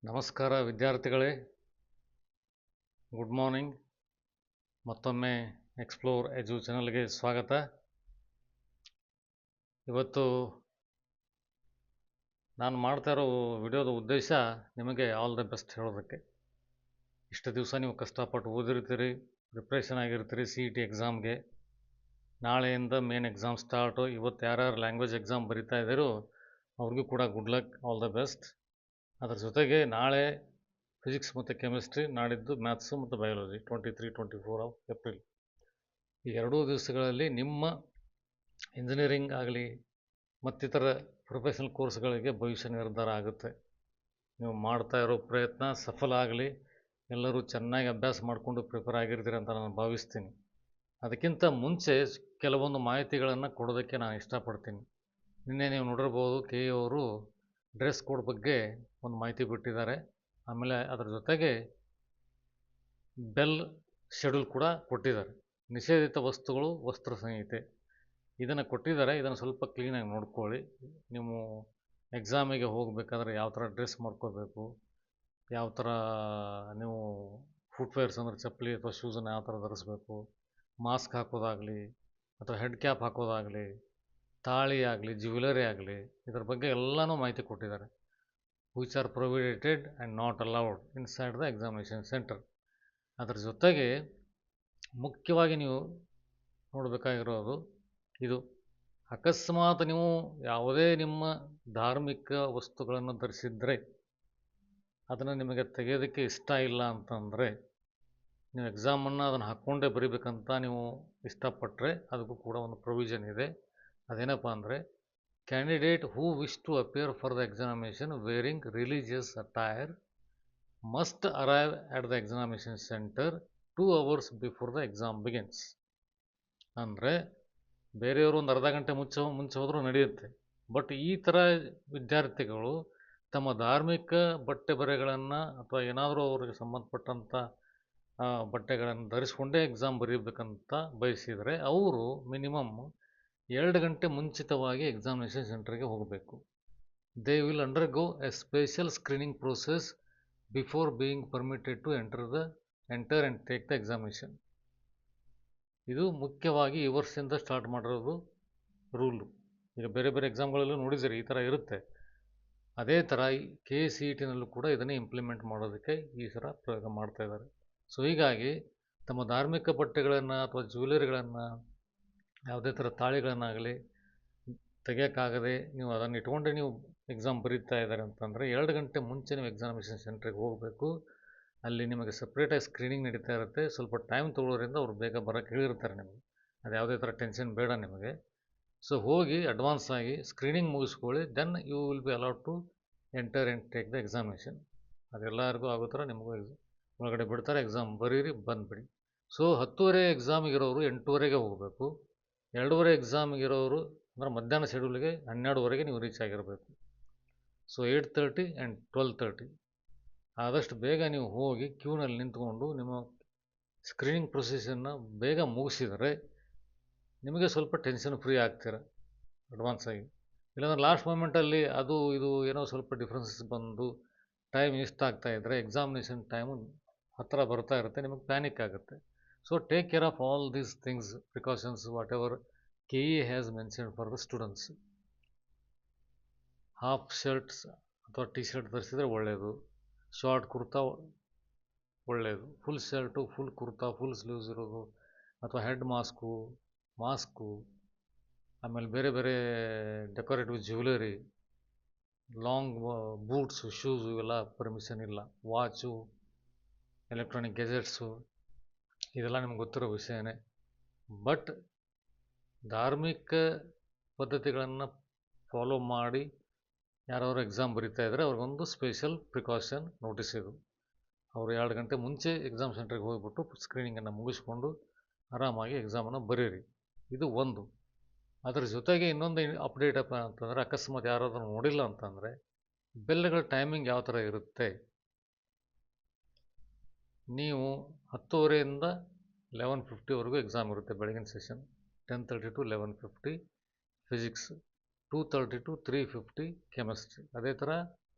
ನಮಸ್ಕಾರ ವಿದ್ಯಾರ್ಥಿಗಳೇ, good morning. ಮತ್ತೊಮ್ಮೆ ಎಕ್ಸ್ಪ್ಲೋರ್ ಎಜು ಚಾನಲ್ಗೆ ಸ್ವಾಗತ. ಇವತ್ತು ನಾನು ಮಾಡ್ತಾ ಇರೋ ವಿಡಿಯೋದ ಉದ್ದೇಶ ನಿಮಗೆ ಆಲ್ ದ ಬೆಸ್ಟ್ ಹೇಳೋದಕ್ಕೆ. ಇಷ್ಟು ದಿವಸ ನೀವು ಕಷ್ಟಪಟ್ಟು ಓದಿರ್ತೀರಿ, ಪ್ರಿಪ್ರೇಷನ್ ಆಗಿರ್ತೀರಿ CET ಎಕ್ಸಾಮ್ಗೆ. ನಾಳೆಯಿಂದ ಮೇನ್ ಎಕ್ಸಾಮ್ ಸ್ಟಾರ್ಟು. ಇವತ್ತು ಯಾರ್ಯಾರು ಲ್ಯಾಂಗ್ವೇಜ್ ಎಕ್ಸಾಮ್ ಬರಿತಾ ಇದ್ದಾರೋ ಅವ್ರಿಗೂ ಕೂಡ good luck, all the best. ಅದರ ಜೊತೆಗೆ ನಾಳೆ ಫಿಸಿಕ್ಸ್ ಮತ್ತು ಕೆಮಿಸ್ಟ್ರಿ, ನಾಡಿದ್ದು ಮ್ಯಾಥ್ಸು ಮತ್ತು ಬಯಾಲಜಿ 23-24 ಆಫ್ ಏಪ್ರಿಲ್. ಈ ಎರಡೂ ದಿವಸಗಳಲ್ಲಿ ನಿಮ್ಮ ಇಂಜಿನಿಯರಿಂಗ್ ಆಗಲಿ ಮತ್ತಿತರ ಪ್ರೊಫೆಷನಲ್ ಕೋರ್ಸ್ಗಳಿಗೆ ಭವಿಷ್ಯ ನಿರ್ಧಾರ ಆಗುತ್ತೆ. ನೀವು ಮಾಡ್ತಾ ಇರೋ ಪ್ರಯತ್ನ ಸಫಲ ಆಗಲಿ, ಎಲ್ಲರೂ ಚೆನ್ನಾಗಿ ಅಭ್ಯಾಸ ಮಾಡಿಕೊಂಡು ಪ್ರಿಪೇರ್ ಆಗಿರ್ತೀರಿ ಅಂತ ನಾನು ಭಾವಿಸ್ತೀನಿ. ಅದಕ್ಕಿಂತ ಮುಂಚೆ ಕೆಲವೊಂದು ಮಾಹಿತಿಗಳನ್ನು ಕೊಡೋದಕ್ಕೆ ನಾನು ಇಷ್ಟಪಡ್ತೀನಿ. ನಿನ್ನೆ ನೀವು ನೋಡಿರ್ಬೋದು, KE ಅವರು ಡ್ರೆಸ್ ಕೋಡ್ ಬಗ್ಗೆ ಒಂದು ಮಾಹಿತಿ ಬಿಟ್ಟಿದ್ದಾರೆ. ಆಮೇಲೆ ಅದರ ಜೊತೆಗೆ ಬೆಲ್ ಶೆಡ್ಯೂಲ್ ಕೂಡ ಕೊಟ್ಟಿದ್ದಾರೆ. ನಿಷೇಧಿತ ವಸ್ತುಗಳು ವಸ್ತ್ರ ಸಂಹಿತೆ ಇದನ್ನು ಕೊಟ್ಟಿದ್ದಾರೆ. ಇದನ್ನು ಸ್ವಲ್ಪ ಕ್ಲೀನಾಗಿ ನೋಡ್ಕೊಳ್ಳಿ. ನೀವು ಎಕ್ಸಾಮಿಗೆ ಹೋಗಬೇಕಾದ್ರೆ ಯಾವ ಥರ ಡ್ರೆಸ್ ಮಾಡ್ಕೋಬೇಕು, ಯಾವ ಥರ ನೀವು ಫುಟ್ವೇರ್ಸ್ ಅಂದರೆ ಚಪ್ಪಲಿ ಅಥವಾ ಶೂಸನ್ನು ಯಾವ ಥರ ಧರಿಸ್ಬೇಕು, ಮಾಸ್ಕ್ ಹಾಕೋದಾಗಲಿ ಅಥವಾ ಹೆಡ್ ಕ್ಯಾಪ್ ಹಾಕೋದಾಗಲಿ, ತಾಳಿ ಆಗಲಿ, ಜ್ಯುವೆಲರಿ ಆಗಲಿ, ಇದರ ಬಗ್ಗೆ ಎಲ್ಲನೂ ಮಾಹಿತಿ ಕೊಟ್ಟಿದ್ದಾರೆ. which are prohibited and not allowed inside the examination center. ಅದರ ಜೊತೆಗೆ ಮುಖ್ಯವಾಗಿ ನೀವು ನೋಡಬೇಕಾಗಿರೋದು ಇದು, ಅಕಸ್ಮಾತ್ ನೀವು ಯಾವುದೇ ನಿಮ್ಮ ಧಾರ್ಮಿಕ ವಸ್ತುಗಳನ್ನು ಧರಿಸಿದರೆ ಅದನ್ನು ನಿಮಗೆ ತೆಗೆಯೋದಕ್ಕೆ ಇಷ್ಟ ಇಲ್ಲ ಅಂತಂದರೆ, ನೀವು ಎಕ್ಸಾಮನ್ನು ಅದನ್ನು ಹಾಕ್ಕೊಂಡೇ ಬರೀಬೇಕಂತ ನೀವು ಇಷ್ಟಪಟ್ಟರೆ ಅದಕ್ಕೂ ಕೂಡ ಒಂದು ಪ್ರೊವಿಷನ್ ಇದೆ. ಅದೇನಪ್ಪ ಅಂದರೆ, candidate who wish to appear for the examination wearing religious attire must arrive at the examination center 2 hours before the exam begins. ಅಂದರೆ ಬೇರೆಯವರು ಒಂದು ಅರ್ಧ ಗಂಟೆ ಮುಂಚೆ ಹೋದರೂ ನಡೆಯುತ್ತೆ. ಬಟ್ ಈ ಥರ ವಿದ್ಯಾರ್ಥಿಗಳು ತಮ್ಮ ಧಾರ್ಮಿಕ ಬಟ್ಟೆ ಬರೆಗಳನ್ನು ಅಥವಾ ಏನಾದರೂ ಅವರಿಗೆ ಸಂಬಂಧಪಟ್ಟಂಥ ಬಟ್ಟೆಗಳನ್ನು ಧರಿಸ್ಕೊಂಡೇ ಎಕ್ಸಾಮ್ ಬರೀಬೇಕಂತ ಬಯಸಿದರೆ ಅವರು ಮಿನಿಮಮ್ 2 ಗಂಟೆ ಮುಂಚಿತವಾಗಿ ಎಕ್ಸಾಮಿನೇಷನ್ ಸೆಂಟರ್ಗೆ ಹೋಗಬೇಕು. They will undergo a special screening process before being permitted to enter and take the examination. ಇದು ಮುಖ್ಯವಾಗಿ ಈ ವರ್ಷದಿಂದ ಸ್ಟಾರ್ಟ್ ಮಾಡಿರೋದು ರೂಲು. ಈಗ ಬೇರೆ ಬೇರೆ ಎಕ್ಸಾಮ್ಗಳಲ್ಲೂ ನೋಡಿದ್ದೀರಿ ಈ ಥರ ಇರುತ್ತೆ. ಅದೇ ಥರ KCETನಲ್ಲೂ ಕೂಡ ಇದನ್ನೇ ಇಂಪ್ಲಿಮೆಂಟ್ ಮಾಡೋದಕ್ಕೆ ಈ ಥರ ಪ್ರಯೋಗ ಮಾಡ್ತಾಯಿದ್ದಾರೆ. ಸೊ ಹೀಗಾಗಿ ತಮ್ಮ ಧಾರ್ಮಿಕ ಬಟ್ಟೆಗಳನ್ನು ಅಥವಾ ಜ್ಯುವೆಲರಿಗಳನ್ನು, ಯಾವುದೇ ಥರ ತಾಳಿಗಳನ್ನಾಗಲಿ ತೆಗೆಯೋಕ್ಕಾಗದೆ ನೀವು ಅದನ್ನು ಇಟ್ಕೊಂಡೆ ನೀವು ಎಕ್ಸಾಮ್ ಬರೀತಾ ಇದ್ದಾರೆ ಅಂತಂದರೆ 2 ಗಂಟೆ ಮುಂಚೆ ನೀವು ಎಕ್ಸಾಮಿನೇಷನ್ ಸೆಂಟ್ರಿಗೆ ಹೋಗಬೇಕು. ಅಲ್ಲಿ ನಿಮಗೆ ಸಪ್ರೇಟಾಗಿ ಸ್ಕ್ರೀನಿಂಗ್ ನಡೀತಾ ಇರುತ್ತೆ. ಸ್ವಲ್ಪ ಟೈಮ್ ತೊಗೊಳ್ಳೋದ್ರಿಂದ ಅವರು ಬೇಗ ಬರೋಕ್ಕೆ ಹೇಳಿರ್ತಾರೆ ನಿಮಗೆ. ಅದು ಯಾವುದೇ ಥರ ಟೆನ್ಷನ್ ಬೇಡ ನಿಮಗೆ. ಸೊ ಹೋಗಿ ಅಡ್ವಾನ್ಸ್ ಆಗಿ ಸ್ಕ್ರೀನಿಂಗ್ ಮುಗಿಸ್ಕೊಳ್ಳಿ. Then you will be allowed to enter and take the examination. ಅದೆಲ್ಲರಿಗೂ ಆಗೋ ಥರ ನಿಮಗೂ ಒಳಗಡೆ ಬಿಡ್ತಾರೆ. ಎಕ್ಸಾಮ್ ಬರೀರಿ, ಬಂದುಬಿಡಿ. ಸೊ 10:30 ಎಕ್ಸಾಮಿಗಿರೋರು 8:30ಗೆ ಹೋಗಬೇಕು. 2:30 ಎಕ್ಸಾಮಿಗಿರೋರು ಅಂದರೆ ಮಧ್ಯಾಹ್ನ ಶೆಡ್ಯೂಲ್ಗೆ 12:30ಗೆ ನೀವು ರೀಚ್ ಆಗಿರಬೇಕು. ಸೊ 8:30 ಆ್ಯಂಡ್ 12:30 ಆದಷ್ಟು ಬೇಗ ನೀವು ಹೋಗಿ ಕ್ಯೂನಲ್ಲಿ ನಿಂತ್ಕೊಂಡು ನಿಮ್ಮ ಸ್ಕ್ರೀನಿಂಗ್ ಪ್ರೊಸೆಸನ್ನು ಬೇಗ ಮುಗಿಸಿದರೆ ನಿಮಗೆ ಸ್ವಲ್ಪ ಟೆನ್ಷನ್ ಫ್ರೀ ಆಗ್ತೀರ ಅಡ್ವಾನ್ಸ್ ಆಗಿ. ಇಲ್ಲಾಂದ್ರೆ ಲಾಸ್ಟ್ ಮೂಮೆಂಟಲ್ಲಿ ಅದು ಇದು ಏನೋ ಸ್ವಲ್ಪ ಡಿಫ್ರೆನ್ಸಸ್ ಬಂದು ಟೈಮ್ ವೇಸ್ಟ್ ಆಗ್ತಾಯಿದ್ರೆ ಎಕ್ಸಾಮಿನೇಷನ್ ಟೈಮು ಹತ್ತಿರ ಬರ್ತಾ ಇರುತ್ತೆ, ನಿಮಗೆ ಪ್ಯಾನಿಕ್ ಆಗುತ್ತೆ. So take care of all these things, precautions, what ever KE has mentioned for the students. Half shirts ಅಥವಾ ಟಿ ಶರ್ಟ್ ಧರಿಸಿದರೆ ಒಳ್ಳೆಯದು, ಶಾರ್ಟ್ ಕುರ್ತಾ ಒಳ್ಳೆಯದು, full shirt, full kurta, full sleeves ಇರೋದು, ಅಥವಾ ಹೆಡ್ ಮಾಸ್ಕು, ಆಮೇಲೆ ಬೇರೆ ಬೇರೆ decorative jewellery, long boots, shoes ಇವೆಲ್ಲ permission ಇಲ್ಲ. ವಾಚು, ಎಲೆಕ್ಟ್ರಾನಿಕ್ ಗ್ಯಾಜೆಟ್ಸು ಇದೆಲ್ಲ ನಿಮ್ಗೆ ಗೊತ್ತಿರೋ ವಿಷಯನೇ. ಬಟ್ ಧಾರ್ಮಿಕ ಪದ್ಧತಿಗಳನ್ನು ಫಾಲೋ ಮಾಡಿ ಯಾರಾದ್ರು ಎಕ್ಸಾಮ್ ಬರೀತಾ ಇದ್ದರೆ ಅವ್ರಿಗೊಂದು ಸ್ಪೆಷಲ್ ಪ್ರಿಕಾಷನ್ ನೋಟಿಸ್ ಇದು. ಅವರು 2 ಗಂಟೆ ಮುಂಚೆ ಎಕ್ಸಾಮ್ ಸೆಂಟ್ರಿಗೆ ಹೋಗಿಬಿಟ್ಟು ಸ್ಕ್ರೀನಿಂಗನ್ನು ಮುಗಿಸ್ಕೊಂಡು ಆರಾಮಾಗಿ ಎಕ್ಸಾಮನ್ನು ಬರೀರಿ. ಇದು ಒಂದು. ಅದರ ಜೊತೆಗೆ ಇನ್ನೊಂದು ಅಪ್ಡೇಟ್ ಅಪ್ಪ ಅಂತಂದರೆ, ಅಕಸ್ಮಾತ್ ಯಾರಾದರೂ ನೋಡಿಲ್ಲ ಅಂತಂದರೆ ಬೆಲ್ಗಳ ಟೈಮಿಂಗ್ ಯಾವ ಥರ ಇರುತ್ತೆ. ನೀವು 10:30ಯಿಂದ 11:50ವರೆಗೂ ಎಕ್ಸಾಮ್ ಇರುತ್ತೆ ಬೆಳಗಿನ session. 10:30 to 11:50 physics, 2:30 to 3:50 chemistry. ಅದೇ ಥರ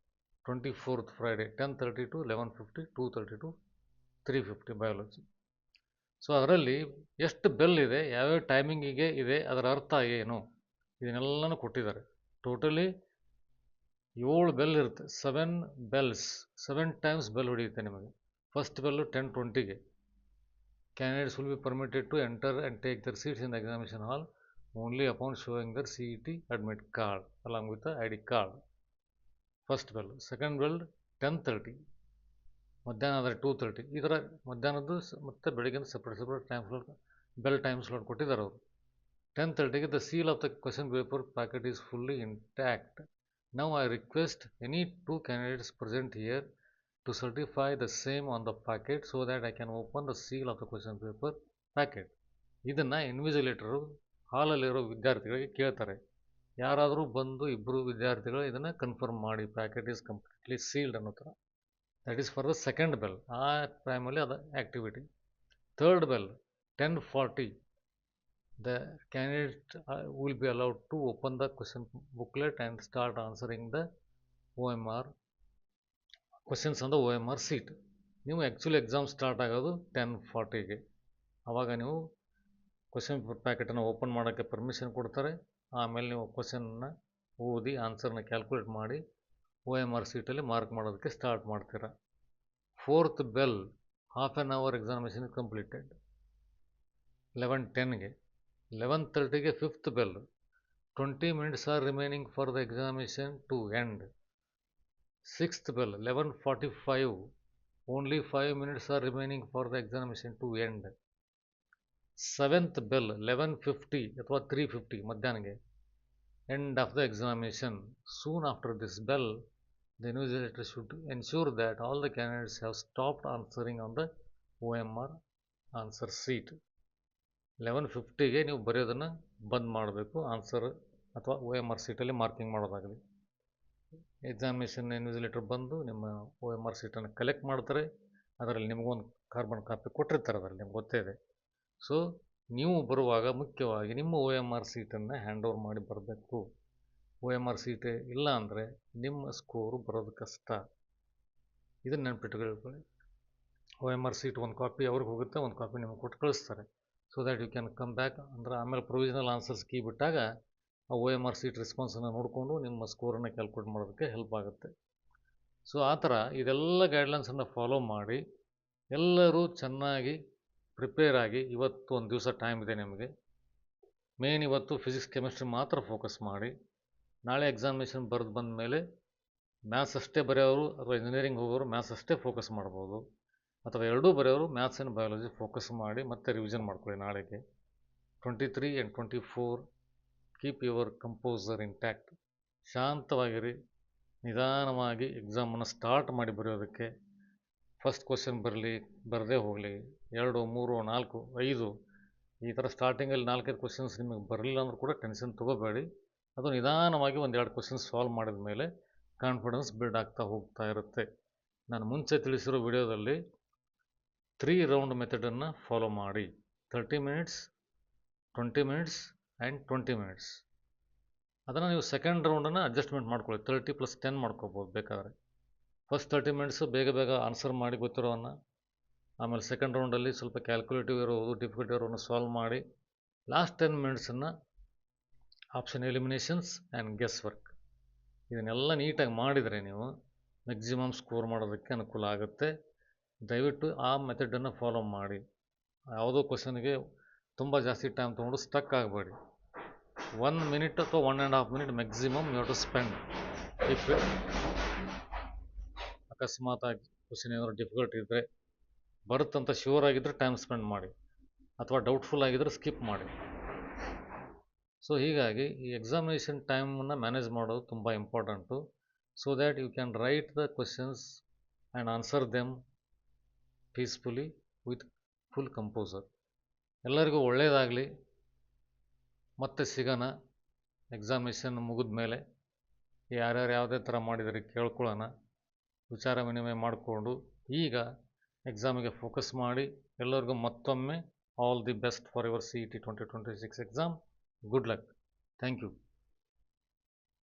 24th Friday 10:30 to 11:50, 2:30 to 3:50 biology. So ಅದರಲ್ಲಿ ಎಷ್ಟು ಬೆಲ್ ಇದೆ, ಯಾವ್ಯಾವ ಟೈಮಿಂಗಿಗೆ ಇದೆ, ಅದರ ಅರ್ಥ ಏನು, ಇದನ್ನೆಲ್ಲನೂ ಕೊಟ್ಟಿದ್ದಾರೆ. ಟೋಟಲಿ 7 ಬೆಲ್ ಇರುತ್ತೆ. 7 ಬೆಲ್ಸ್, 7 ಟೈಮ್ಸ್ ಬೆಲ್ ಹೊಡೆಯುತ್ತೆ ನಿಮಗೆ. ಫಸ್ಟ್ ಬೆಲ್ಲು 10:20ಗೆ. Candidates will be permitted to enter and take their seats in the examination hall only upon showing their CET admit card along with the ID card. First bell. Second bell 10:30. ಮಧ್ಯಾಹ್ನ ಆದರೆ 2:30. ಈ ಥರ ಮಧ್ಯಾಹ್ನದ್ದು ಮತ್ತು ಬೆಳಗಿನ separate time slot, bell time slot ಕೊಟ್ಟಿದ್ದಾರೆ ಅವರು. 10:30ಗೆ the seal of the question paper packet is fully intact. Now I request any 2 candidates present here to certify the same on the packet so that I can open the seal of the question paper packet. ಇದನ್ನು ಇನ್ವಿಜಿಲೇಟರು ಹಾಲಲ್ಲಿರೋ ವಿದ್ಯಾರ್ಥಿಗಳಿಗೆ ಕೇಳ್ತಾರೆ. ಯಾರಾದರೂ ಬಂದು ಇಬ್ಬರು ವಿದ್ಯಾರ್ಥಿಗಳು ಇದನ್ನು confirm ಮಾಡಿ, packet is completely sealed ಅನ್ನೋ ಥರ. That is for the second bell. ಆ ಟೈಮಲ್ಲಿ ಅದು activity. Third bell 10:40. The candidate will be allowed to open the question booklet and start answering the OMR questions on the OMR sheet. ನೀವು actually exam start ಆಗೋದು 10:40ಗೆ. ಆವಾಗ ನೀವು question ಪ್ಯಾಕೆಟನ್ನು open ಮಾಡೋಕ್ಕೆ ಪರ್ಮಿಷನ್ ಕೊಡ್ತಾರೆ. ಆಮೇಲೆ ನೀವು ಕ್ವಶನ್ನ ಓದಿ ಆನ್ಸರ್ನ ಕ್ಯಾಲ್ಕುಲೇಟ್ ಮಾಡಿ OMR ಸೀಟಲ್ಲಿ ಮಾರ್ಕ್ ಮಾಡೋದಕ್ಕೆ ಸ್ಟಾರ್ಟ್ ಮಾಡ್ತೀರಾ. Fourth bell, half an hour examination is completed. 11:10ಗೆ. 11:30ಗೆ fifth bell. 20 minutes are remaining for the examination to end. Sixth bell 11:45. Only 5 minutes are remaining for the examination to end. Seventh bell 11:50 ಅಥವಾ 3:50 ಮಧ್ಯಾಹ್ನಗೆ. End of the examination. Soon after this bell, the invigilator should ensure that all the candidates have stopped answering on the OMR answer sheet. 11:50ಗೆ ನೀವು ಬರೆಯೋದನ್ನು ಬಂದ್ ಮಾಡಬೇಕು, answer ಅಥವಾ OMR ಸೀಟಲ್ಲಿ marking ಮಾಡೋದಾಗಲಿ. Examination invigilator ಬಂದು ನಿಮ್ಮ OMR ಸೀಟನ್ನು collect ಮಾಡ್ತಾರೆ. ಅದರಲ್ಲಿ ನಿಮಗೊಂದು ಕಾರ್ಬನ್ ಕಾಪಿ ಕೊಟ್ಟಿರ್ತಾರೆ, ಅದರಲ್ಲಿ ನಿಮ್ಗೆ ಗೊತ್ತೇ ಇದೆ. ಸೊ ನೀವು ಬರುವಾಗ ಮುಖ್ಯವಾಗಿ ನಿಮ್ಮ OMR ಸೀಟನ್ನು ಹ್ಯಾಂಡ್ ಓವರ್ ಮಾಡಿ ಬರಬೇಕು. OMR ಸೀಟೇ ಇಲ್ಲ ಅಂದರೆ ನಿಮ್ಮ ಸ್ಕೋರು ಬರೋದು ಕಷ್ಟ. ಇದನ್ನು ನೆನಪಿಟ್ಕೊಳ್ಳಿ. OMR ಸೀಟ್ ಒಂದು ಕಾಪಿ ಅವ್ರಿಗೆ ಹೋಗುತ್ತೆ, ಒಂದು ಕಾಪಿ ನಿಮಗೆ ಕೊಟ್ಟು ಕಳಿಸ್ತಾರೆ. So that you can come back. ಅಂದರೆ ಆಮೇಲೆ ಪ್ರೊವಿಷನಲ್ ಆನ್ಸರ್ಸ್ ಕೀ ಬಿಟ್ಟಾಗ ಆ OMR ಸೀಟ್ ರೆಸ್ಪಾನ್ಸನ್ನು ನೋಡಿಕೊಂಡು ನಿಮ್ಮ ಸ್ಕೋರನ್ನು ಕ್ಯಾಲ್ಕುಲೇಟ್ ಮಾಡೋದಕ್ಕೆ ಹೆಲ್ಪ್ ಆಗುತ್ತೆ. ಸೊ ಆ ಥರ ಇದೆಲ್ಲ ಗೈಡ್ಲೈನ್ಸನ್ನು ಫಾಲೋ ಮಾಡಿ ಎಲ್ಲರೂ ಚೆನ್ನಾಗಿ ಪ್ರಿಪೇರ್ ಆಗಿ. ಇವತ್ತು ಒಂದು ದಿವಸ ಟೈಮ್ ಇದೆ ನಿಮಗೆ. ಮೇನ್ ಇವತ್ತು ಫಿಸಿಕ್ಸ್ ಕೆಮಿಸ್ಟ್ರಿ ಮಾತ್ರ ಫೋಕಸ್ ಮಾಡಿ. ನಾಳೆ ಎಕ್ಸಾಮಿನೇಷನ್ ಬರೆದು ಬಂದ ಮೇಲೆ ಮ್ಯಾಥ್ಸ್ ಅಷ್ಟೇ ಬರೆಯೋರು ಅಥವಾ ಇಂಜಿನಿಯರಿಂಗ್ ಹೋಗೋರು ಮ್ಯಾಥ್ಸ್ ಅಷ್ಟೇ ಫೋಕಸ್ ಮಾಡ್ಬೋದು, ಅಥವಾ ಎರಡೂ ಬರೆಯೋರು ಮ್ಯಾಥ್ಸ್ ಆ್ಯಂಡ್ ಬಯಾಲಜಿ ಫೋಕಸ್ ಮಾಡಿ ಮತ್ತೆ ರಿವಿಷನ್ ಮಾಡ್ಕೊಳ್ಳಿ ನಾಳೆಗೆ. 23 and 24 keep your composure intact. ಶಾಂತವಾಗಿರಿ, ನಿಧಾನವಾಗಿ ಎಕ್ಸಾಮನ್ನು ಸ್ಟಾರ್ಟ್ ಮಾಡಿ ಬರೆಯೋದಕ್ಕೆ. ಫಸ್ಟ್ ಕ್ವಶನ್ ಬರಲಿ, ಬರದೇ ಹೋಗಲಿ, 2, 3, 4, 5 ಈ ಥರ ಸ್ಟಾರ್ಟಿಂಗಲ್ಲಿ 4-5 ಕ್ವಶನ್ಸ್ ನಿಮಗೆ ಬರಲಿಲ್ಲ ಅಂದರೂ ಕೂಡ ಟೆನ್ಷನ್ ತೊಗೋಬೇಡಿ. ಅದು ನಿಧಾನವಾಗಿ 1-2 ಕ್ವಶನ್ಸ್ ಸಾಲ್ವ್ ಮಾಡಿದ ಮೇಲೆ ಕಾನ್ಫಿಡೆನ್ಸ್ ಬಿಲ್ಡ್ ಆಗ್ತಾ ಹೋಗ್ತಾ ಇರುತ್ತೆ. ನಾನು ಮುಂಚೆ ತಿಳಿಸಿರೋ ವಿಡಿಯೋದಲ್ಲಿ 3 ರೌಂಡ್ ಮೆಥಡನ್ನು ಫಾಲೋ ಮಾಡಿ. 30 minutes, 20 minutes ಆ್ಯಂಡ್ 20 minutes. ಅದನ್ನು ನೀವು ಸೆಕೆಂಡ್ ರೌಂಡನ್ನು ಅಡ್ಜಸ್ಟ್ಮೆಂಟ್ ಮಾಡ್ಕೊಳ್ಳಿ. 30 + 10 ಮಾಡ್ಕೋಬೋದು ಬೇಕಾದರೆ. ಫಸ್ಟ್ 30 minutes ಬೇಗ ಆನ್ಸರ್ ಮಾಡಿ ಗೊತ್ತಿರೋವನ್ನು, ಆಮೇಲೆ ಸೆಕೆಂಡ್ ರೌಂಡಲ್ಲಿ ಸ್ವಲ್ಪ ಕ್ಯಾಲ್ಕುಲೇಟಿವ್ ಇರೋದು, ಡಿಫಿಕಲ್ಟ್ ಇರೋವನ್ನು ಸಾಲ್ವ್ ಮಾಡಿ, ಲಾಸ್ಟ್ 10 minutesನ್ನು option eliminations and guess work. ಇದನ್ನೆಲ್ಲ ನೀಟಾಗಿ ಮಾಡಿದರೆ ನೀವು ಮ್ಯಾಕ್ಸಿಮಮ್ ಸ್ಕೋರ್ ಮಾಡೋದಕ್ಕೆ ಅನುಕೂಲ ಆಗುತ್ತೆ. ದಯವಿಟ್ಟು ಆ ಮೆಥಡನ್ನು ಫಾಲೋ ಮಾಡಿ. ಯಾವುದೋ ಕ್ವಶನ್ಗೆ ತುಂಬ ಜಾಸ್ತಿ ಟೈಮ್ ತೊಗೊಂಡು ಸ್ಟಕ್ ಆಗಬೇಡಿ. 1 minute ಅಥವಾ 1.5 minute maximum you have to spend. If ಅಕಸ್ಮಾತಾಗಿ ಕ್ವಶನ್ ಏನಾದರೂ ಡಿಫಿಕಲ್ಟ್ ಇದ್ದರೆ, ಬರುತ್ತಂತ ಶ್ಯೂರ್ ಆಗಿದ್ದರೆ ಟೈಮ್ ಸ್ಪೆಂಡ್ ಮಾಡಿ, ಅಥವಾ ಡೌಟ್ಫುಲ್ ಆಗಿದ್ದರೆ ಸ್ಕಿಪ್ ಮಾಡಿ. ಸೊ ಹೀಗಾಗಿ ಈ ಎಕ್ಸಾಮಿನೇಷನ್ ಟೈಮನ್ನು ಮ್ಯಾನೇಜ್ ಮಾಡೋದು ತುಂಬ important. So that you can write the questions and answer them peacefully with full composure. ಎಲ್ಲರಿಗೂ ಒಳ್ಳೆಯದಾಗಲಿ. ಮತ್ತೆ ಸಿಗೋಣ ಎಕ್ಸಾಮಿನೇಷನ್ ಮುಗಿದ ಮೇಲೆ. ಯಾರ್ಯಾರು ಯಾವುದೇ ಥರ ಮಾಡಿದರೆ ಕೇಳ್ಕೊಳ್ಳೋಣ, ವಿಚಾರ ವಿನಿಮಯ ಮಾಡಿಕೊಂಡು ಈಗ ಎಕ್ಸಾಮಿಗೆ ಫೋಕಸ್ ಮಾಡಿ. ಎಲ್ಲರಿಗೂ ಮತ್ತೊಮ್ಮೆ all the best for your CET 2026 exam. Good luck. Thank you.